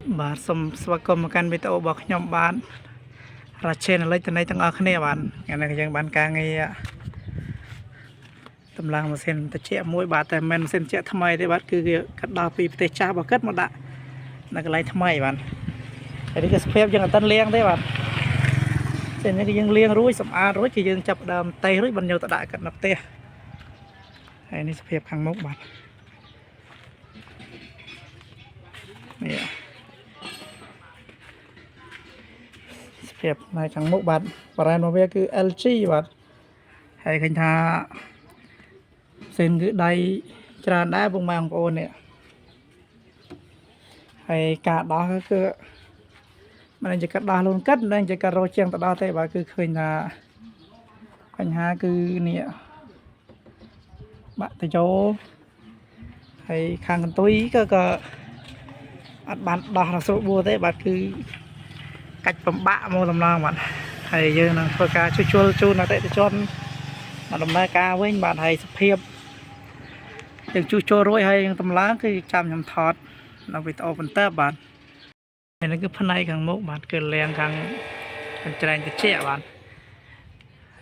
បាទសូមស្វាគមន៍មកកាន់វីដេអូរបស់ខ្ញុំបាទរ៉ាឆេនលេចទៅនៃទាំងអស់គ្នាបាទថ្ងៃនេះយើងបានការងារតម្លើងម៉ាស៊ីនត្រជាក់មួយបាទតែមិនមែនម៉ាស៊ីនត្រជាក់ថ្មីទេបាទគឺវាកាត់ដល់ពីប្រទេសចាស់របស់គាត់មកដាក់នៅកន្លែងថ្មីបាទហើយនេះគឺសភាពយើងអត់ទាន់លាងទេបាទចេញនេះគឺយើងលាងរួចសម្អាតរួចគឺយើងចាប់ដើមតេះរួចបានយកទៅដាក់គាត់នៅផ្ទះហើយនេះសភាពខាងមុខបាទនេះភាពនៅខាងមុខបាទបរ៉ែនរបស់វាគឺ LG បាទហើយឃើញថាផ្សេងគឺដៃច្រើនដែរបងប្អូននេះហើយការដោះគឺមិនជាការដោះលូនកាត់មិនជាការរោជាងទៅដល់ទេបាទគឺឃើញថាបញ្ហាគឺនេះបាក់តយោហើយខាងកន្ទុយក៏អត់បានដោះរស្រួលបួទេបាទគឺកាច់បំបាក់មកដំណងបាទហើយយើងនឹងធ្វើការជួសជុលជូនអតិថិជនមកដំណើរការវិញបាទហើយសភាពយើងជួសជុលរួចហើយយើងតម្លើងគឺចាំខ្ញុំថតនៅវីដេអូបន្តបាទហើយនេះគឺផ្នែកខាងមុខបាទគឺលាងខាងច្រែងត្រជាក់បាទ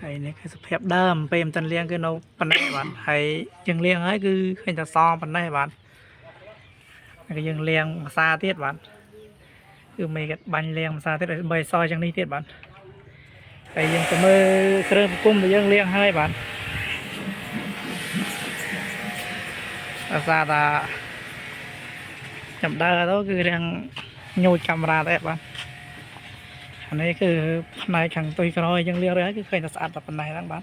ហើយនេះគឺសភាពដើមពេលមិនទាន់លាងគឺនៅប៉ុណ្ណេះបាទហើយយើងលាងហើយគឺឃើញតែសប៉ុណ្ណេះបាទហើយយើងលាងភាសាទៀតបាទគឺមេកាត់បាញ់លាងភាសាទៀតឲ្យបីសយ៉ាងនេះទៀតបាទហើយយើងទៅមើលគ្រឿងប្រគំដែលយើងលាងហើយបាទភាសាថាចាំដើរទៅគឺរាងញូចកាមេរ៉ាដែរបាទអានេះគឺផ្នែកខាងទុយក្រោយយើងលាងរួចហើយគឺឃើញតែស្អាតតែប៉ុណ្ណេះហ្នឹងបាទ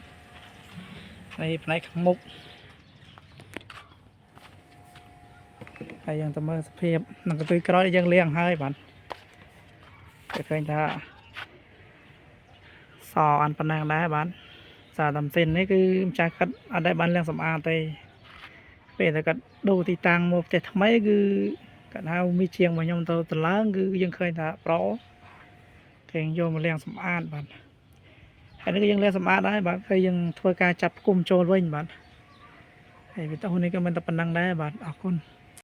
ហើយផ្នែកខាងមុខហើយយើងទៅមើលសភាពនឹងកន្ទុយក្រោយដែលយើងលាងហើយបាទគឺឃើញថាសអានប៉ុណ្ណឹងដែរបាទសារតាមសិននេះគឺម្ចាស់គាត់អត់ដែលបានលាងសម្អាតទេពេលតែគាត់ដូរទីតាំងមកផ្ទះថ្មីគឺគាត់ហៅមីជាងរបស់ខ្ញុំទៅតម្លើងគឺយើងឃើញថាប្រគេយកមកលាងសម្អាតបាទហើយនេះគឺយើងលាងសម្អាតដែរបាទហើយយើងធ្វើការចាប់គុំចូលវិញបាទហើយវីដេអូនេះក៏មិនតែប៉ុណ្ណឹងដែរបាទអរគុណ